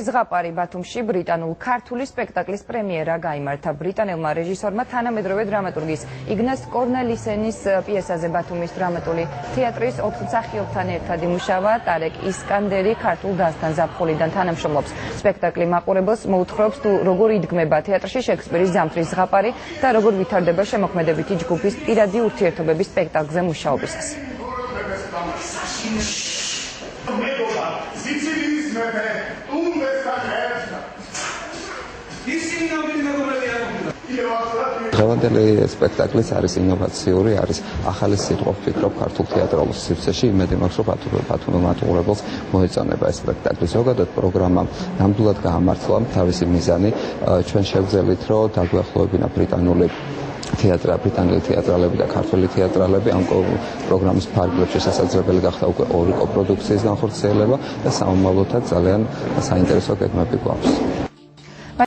ზღაპარი ბათუმში ბრიტანულ-ქართული სპექტაკლის პრემიერა გაიმართა. ბრიტანელმა რეჟისორმა თანამედროვე დრამატურგის იგნას კორნელისენის პიესაზე ბათუმის დრამატული თეატრის 4 მსახიობთან ერთად იმუშავა. ტარეკ ისკანდერი ქართულ დასთან ზაფხულიდან თანამშრომლობს. სპექტაკლი მაყურებელს მოუთხრობს თუ როგორ იდგმება თეატრში შექსპირის ზამთრის ზღაპარი და როგორ ვითარდება შემოქმედებითი ჯგუფის პირადი ურთიერთობების სპექტაკლზე მუშაობისას. დღევანდელი სპექტაკლიც არის ინოვაციური, არის ახალი სიტყვა ვფიქრობ ქართულ თეატრალურ სივრცეში, იმედი მაქვს, რომ ბათუმელ მატყურებელს მოეწონება ეს სპექტაკლი. ზოგადად პროგრამა ნამდვილად გაამართლა, თავისი მიზანი ჩვენ შევძელით, რომ დაგვახლოვებინა ბრიტანული თეატრალები და ქართველი თეატრალები. ამ პროგრამის ფარგლებში შესაძლებელი გახდა უკვე 2 კოპროდუქციის განხორციელება და სამომავლოდაც ძალიან საინტერესო გეგმები გვაქვს.